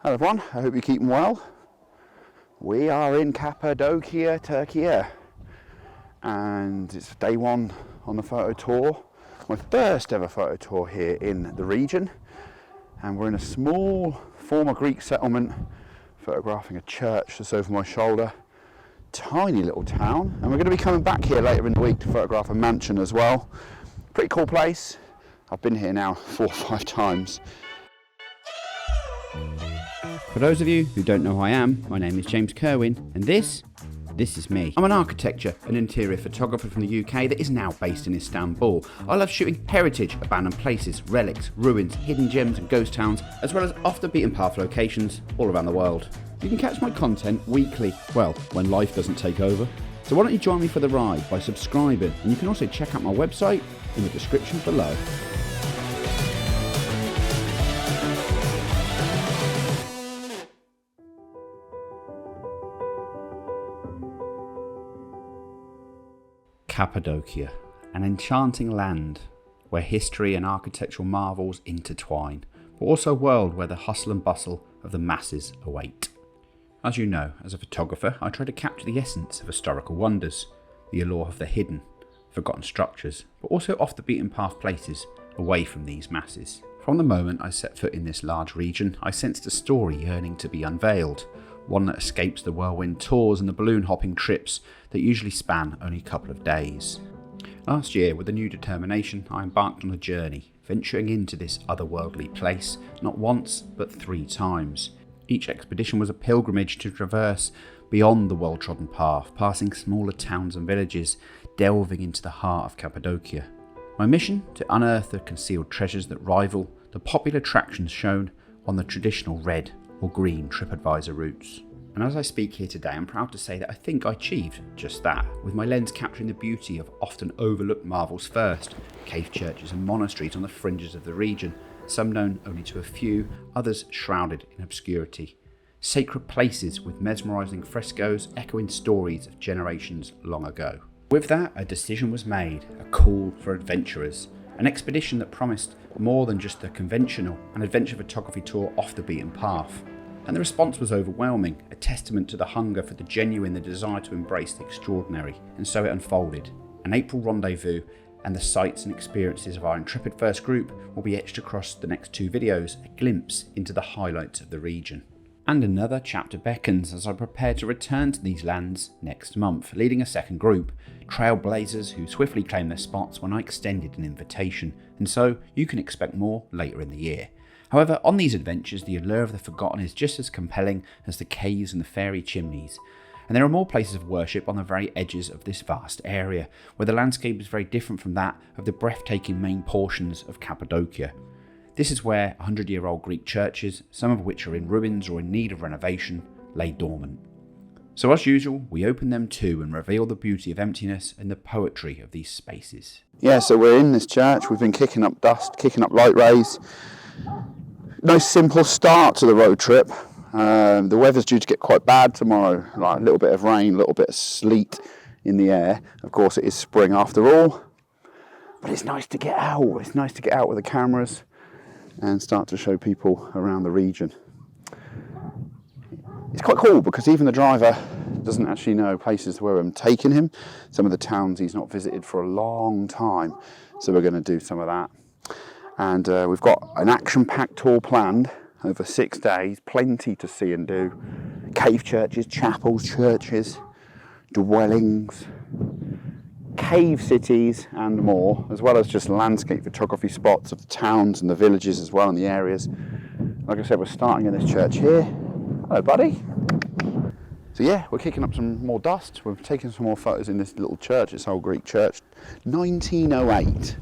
Hello everyone, I hope you're keeping well. We are in Cappadocia, Turkey, and it's day one on the photo tour. My first ever photo tour here in the region, and we're in a small former Greek settlement photographing a church that's over my shoulder. Tiny little town, and we're going to be coming back here later in the week to photograph a mansion as well. Pretty cool place. I've been here now 4 or 5 times. For those of you who don't know who I am, my name is James Kerwin, and this is me. I'm an architecture and interior photographer from the UK that is now based in Istanbul. I love shooting heritage, abandoned places, relics, ruins, hidden gems and ghost towns, as well as off the beaten path locations all around the world. You can catch my content weekly, well, when life doesn't take over. So why don't you join me for the ride by subscribing, and you can also check out my website in the description below. Cappadocia, an enchanting land where history and architectural marvels intertwine, but also a world where the hustle and bustle of the masses await. As you know, as a photographer, I try to capture the essence of historical wonders, the allure of the hidden, forgotten structures, but also off the beaten path places away from these masses. From the moment I set foot in this large region, I sensed a story yearning to be unveiled, one that escapes the whirlwind tours and the balloon hopping trips that usually span only a couple of days. Last year, with a new determination, I embarked on a journey, venturing into this otherworldly place, not once, but 3 times. Each expedition was a pilgrimage to traverse beyond the well-trodden path, passing smaller towns and villages, delving into the heart of Cappadocia. My mission? To unearth the concealed treasures that rival the popular attractions shown on the traditional red or green TripAdvisor routes. And as I speak here today, I'm proud to say that I think I achieved just that, with my lens capturing the beauty of often overlooked marvels first, cave churches and monasteries on the fringes of the region, some known only to a few, others shrouded in obscurity. Sacred places with mesmerising frescoes echoing stories of generations long ago. With that, a decision was made, a call for adventurers, an expedition that promised more than just a conventional and adventure photography tour off the beaten path. And the response was overwhelming, a testament to the hunger for the genuine, the desire to embrace the extraordinary. And so it unfolded. An April rendezvous, and the sights and experiences of our intrepid first group will be etched across the next 2 videos, a glimpse into the highlights of the region. And another chapter beckons as I prepare to return to these lands next month, leading a second group, trailblazers who swiftly claimed their spots when I extended an invitation, and so you can expect more later in the year. However, on these adventures, the allure of the forgotten is just as compelling as the caves and the fairy chimneys. And there are more places of worship on the very edges of this vast area, where the landscape is very different from that of the breathtaking main portions of Cappadocia. This is where 100-year-old Greek churches, some of which are in ruins or in need of renovation, lay dormant. So as usual, we open them too and reveal the beauty of emptiness and the poetry of these spaces. Yeah, so we're in this church, we've been kicking up dust, kicking up light rays. No simple start to the road trip. The weather's due to get quite bad tomorrow, like a little bit of rain, a little bit of sleet in the air. Of course it is spring after all, but it's nice to get out. It's nice to get out with the cameras and start to show people around the region. It's quite cool because even the driver doesn't actually know places where I'm taking him. Some of the towns he's not visited for a long time, so we're going to do some of that. And we've got an action-packed tour planned over 6 days, plenty to see and do. Cave churches, chapels, churches, dwellings, cave cities and more, as well as just landscape photography spots of the towns and the villages as well, and the areas. Like I said, we're starting in this church here. Hello, buddy. So yeah, we're kicking up some more dust. We're taking some more photos in this little church, this old Greek church. 1908.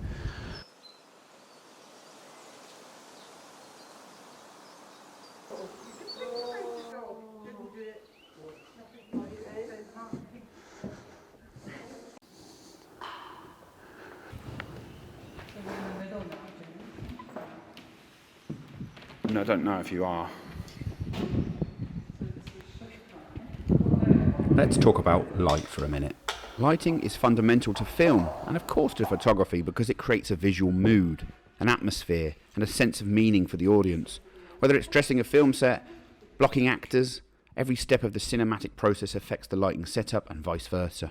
No, I don't know if you are. Let's talk about light for a minute. Lighting is fundamental to film, and of course to photography, because it creates a visual mood, an atmosphere, and a sense of meaning for the audience. Whether it's dressing a film set, Blocking actors, every step of the cinematic process affects the lighting setup and vice versa.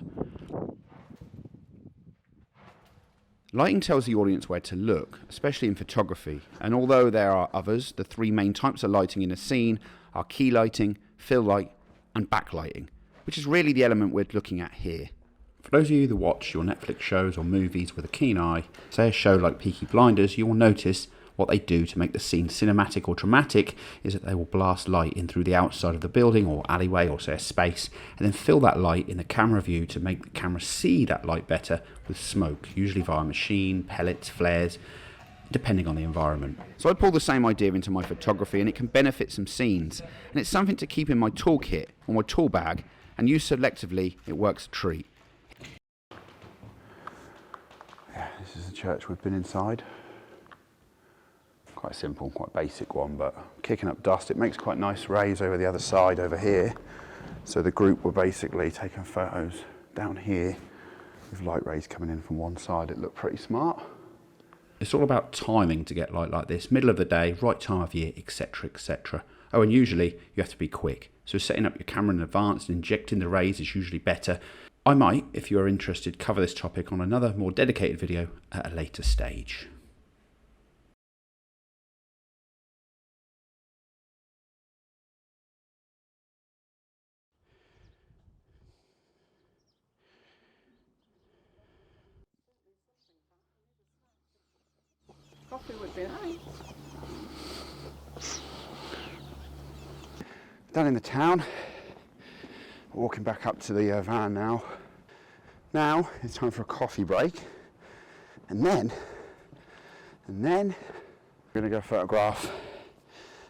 Lighting tells the audience where to look, especially in photography, and although there are others, the three main types of lighting in a scene are key lighting, fill light, and backlighting, which is really the element we're looking at here. For those of you that watch your Netflix shows or movies with a keen eye, say a show like Peaky Blinders, you will notice what they do to make the scene cinematic or dramatic is that they will blast light in through the outside of the building or alleyway or say a space, and then fill that light in the camera view to make the camera see that light better with smoke, usually via machine, pellets, flares, depending on the environment. So I pull the same idea into my photography and it can benefit some scenes, and it's something to keep in my toolkit or my tool bag, and used selectively it works a treat. Yeah, this is the church we've been inside. Quite simple, quite basic one, but kicking up dust. It makes quite nice rays over the other side over here. So the group were basically taking photos down here with light rays coming in from one side. It looked pretty smart. It's all about timing to get light like this, middle of the day, right time of year, etc, etc. Oh, and usually you have to be quick. So setting up your camera in advance and injecting the rays is usually better. I might, if you are interested, cover this topic on another more dedicated video at a later stage. Coffee would be nice. Down in the town, walking back up to the van now. Now it's time for a coffee break, and then we're going to go photograph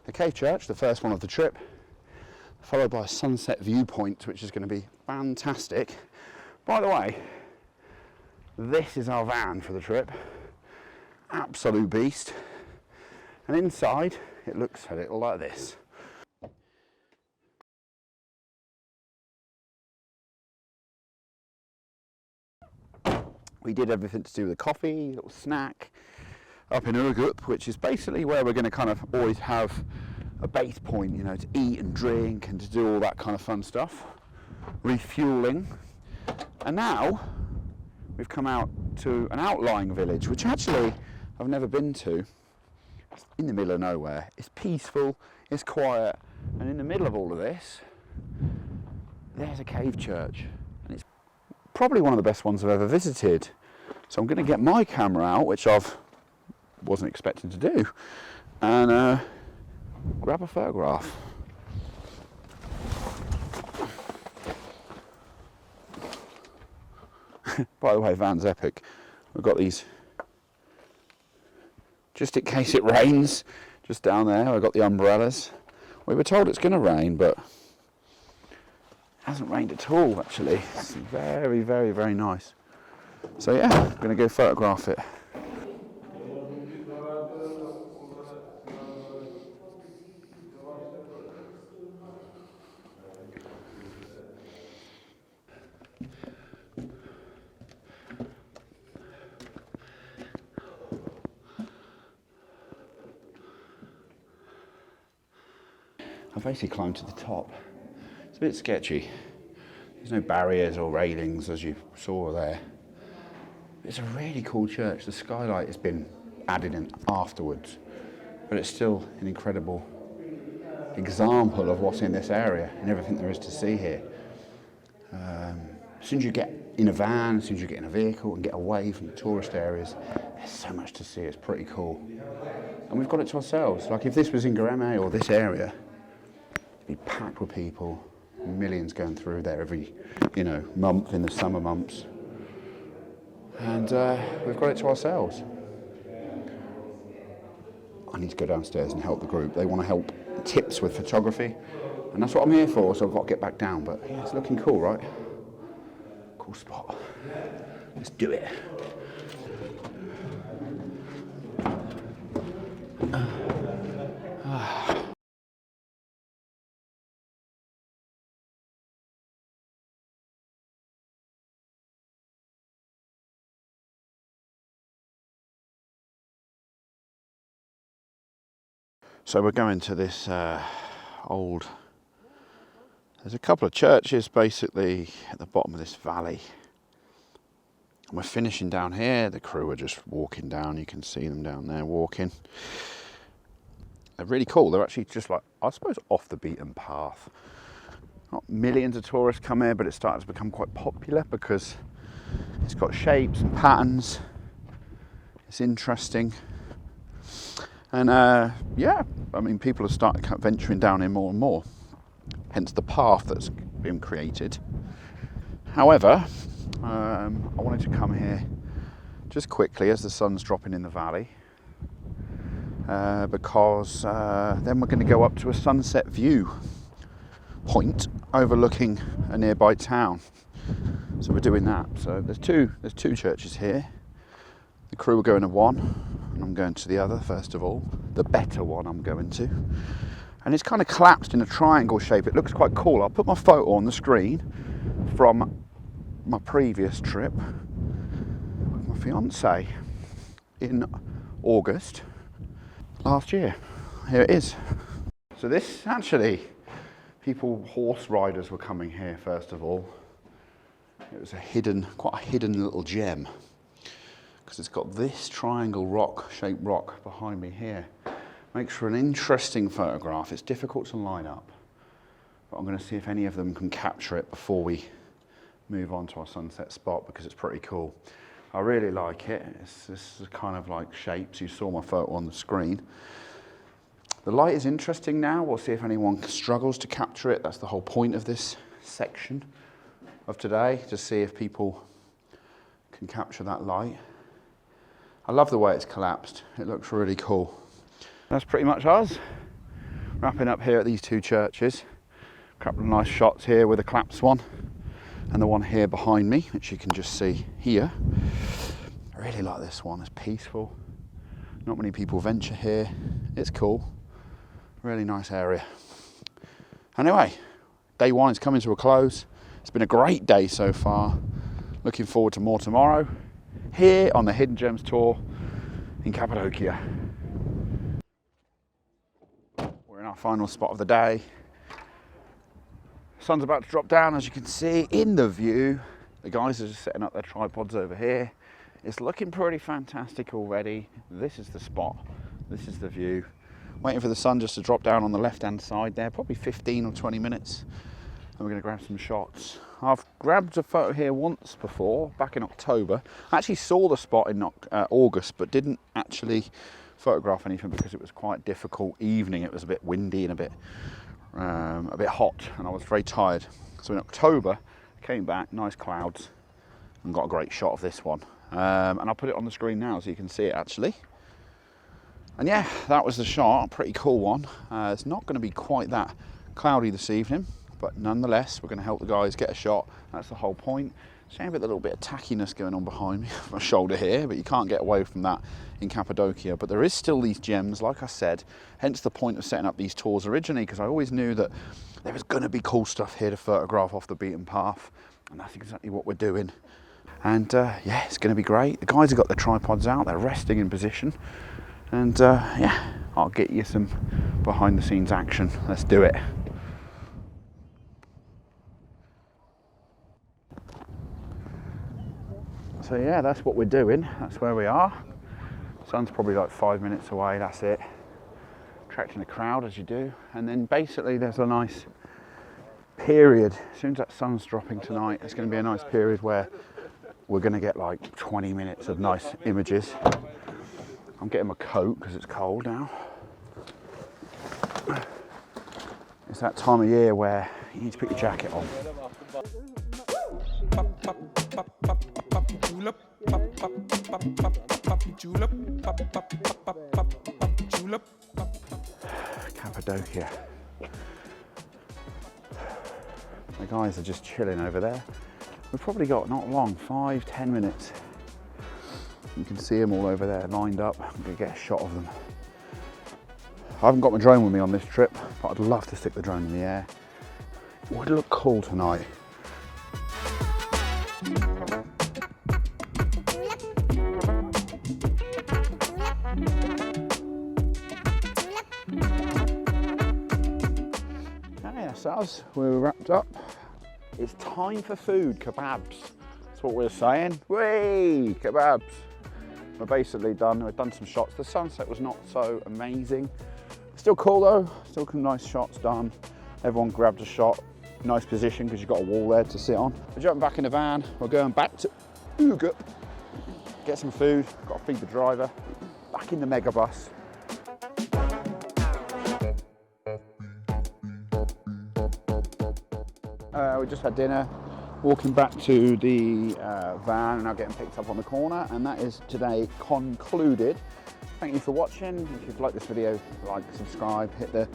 the cave church, the first one of the trip, followed by a sunset viewpoint, which is going to be fantastic. By the way, this is our van for the trip. Absolute beast. And inside it looks a little like this. We did everything to do with the coffee, little snack up in Urgup, which is basically where we're going to kind of always have a base point, you know, to eat and drink and to do all that kind of fun stuff. Refueling. And now we've come out to an outlying village, which actually I've never been to. It's in the middle of nowhere. It's peaceful, it's quiet, and in the middle of all of this, there's a cave church. And it's probably one of the best ones I've ever visited. So I'm going to get my camera out, which wasn't expecting to do, and grab a photograph. By the way, van's epic. We've got these, just in case it rains, just down there. I've got the umbrellas. We were told it's going to rain, but it hasn't rained at all, actually. It's very, very, very nice. So yeah, I'm going to go photograph it. I've basically climbed to the top. It's a bit sketchy. There's no barriers or railings as you saw there. It's a really cool church. The skylight has been added in afterwards, but it's still an incredible example of what's in this area and everything there is to see here. As soon as you get in a van, as soon as you get in a vehicle and get away from the tourist areas, there's so much to see. It's pretty cool. And we've got it to ourselves. Like if this was in Gareme or this area, be packed with people, millions going through there every, month in the summer months. And we've got it to ourselves. I need to go downstairs and help the group. They want to help tips with photography, and that's what I'm here for, so I've got to get back down. But yeah, it's looking cool, right? Cool spot. Let's do it. So we're going to this cold. There's a couple of churches basically at the bottom of this valley. And we're finishing down here. The crew are just walking down. You can see them down there walking. They're really cool. They're actually just like, I suppose, off the beaten path. Not millions of tourists come here, but it's starting to become quite popular because it's got shapes and patterns. It's interesting. And yeah, I mean, people have started venturing down here more and more. Hence the path that's been created. However, I wanted to come here just quickly as the sun's dropping in the valley, because then we're going to go up to a sunset view point overlooking a nearby town. So we're doing that. So there's two churches here. The crew are going to one, and I'm going to the other first of all. The better one I'm going to. And it's kind of collapsed in a triangle shape. It looks quite cool. I'll put my photo on the screen from my previous trip with my fiance in August last year. Here it is. So this actually, horse riders were coming here first of all. It was quite a hidden little gem because it's got this triangle shaped rock behind me here. Makes for an interesting photograph. It's difficult to line up, but I'm going to see if any of them can capture it before we move on to our sunset spot because it's pretty cool. I really like it. This is kind of like shapes. You saw my photo on the screen. The light is interesting now. We'll see if anyone struggles to capture it. That's the whole point of this section of today, to see if people can capture that light. I love the way it's collapsed. It looks really cool. That's pretty much us. Wrapping up here at these two churches. A couple of nice shots here with a collapsed one and the one here behind me, which you can just see here. I really like this one. It's peaceful. Not many people venture here. It's cool. Really nice area. Anyway, day one is coming to a close. It's been a great day so far. Looking forward to more tomorrow here on the Hidden Gems tour in Cappadocia. We're in our final spot of the day. Sun's about to drop down, as you can see in the view. The guys are just setting up their tripods over here. It's looking pretty fantastic already. This is the spot. This is the view. Waiting for the sun just to drop down on the left-hand side there, probably 15 or 20 minutes. And we're going to grab some shots. I've grabbed a photo here once before, back in October. I actually saw the spot in August, but didn't actually photograph anything because it was quite difficult evening. It was a bit windy and a bit hot, and I was very tired. So in October, I came back, nice clouds, and got a great shot of this one. And I'll put it on the screen now so you can see it actually. And yeah, that was the shot, a pretty cool one. It's not going to be quite that cloudy this evening, but nonetheless, we're going to help the guys get a shot. That's the whole point. Shame with a little bit of tackiness going on behind me, my shoulder here, but you can't get away from that in Cappadocia. But there is still these gems, like I said, hence the point of setting up these tours originally, because I always knew that there was going to be cool stuff here to photograph off the beaten path, and that's exactly what we're doing. And yeah, it's going to be great. The guys have got their tripods out, they're resting in position, and yeah, I'll get you some behind the scenes action. Let's do it. So yeah, that's what we're doing. That's where we are. Sun's probably like 5 minutes away, that's it. Attracting a crowd as you do. And then basically there's a nice period. As soon as that sun's dropping tonight, it's going to be a nice period where we're going to get like 20 minutes of nice images. I'm getting my coat because it's cold now. It's that time of year where you need to put your jacket on. Cappadocia. The guys are just chilling over there. We've probably got not long, 5-10 minutes. You can see them all over there lined up. I'm going to get a shot of them. I haven't got my drone with me on this trip, but I'd love to stick the drone in the air. It would look cool tonight. ourselves. We're wrapped up. It's time for food, kebabs. That's what we're saying. Whee, kebabs. We're basically done. We've done some shots. The sunset was not so amazing. Still cool though. Still some nice shots done. Everyone grabbed a shot. Nice position because you've got a wall there to sit on. We're jumping back in the van. We're going back to Ugup. Get some food. Got to feed the driver. Back in the megabus. We just had dinner. Walking back to the van and now getting picked up on the corner, and that is today concluded. Thank you for watching. If you've liked this video, like, subscribe, hit the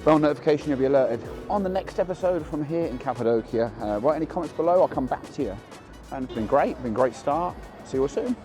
bell notification, you'll be alerted on the next episode from here in Cappadocia. Write any comments below, I'll come back to you. And it's been great start. See you all soon.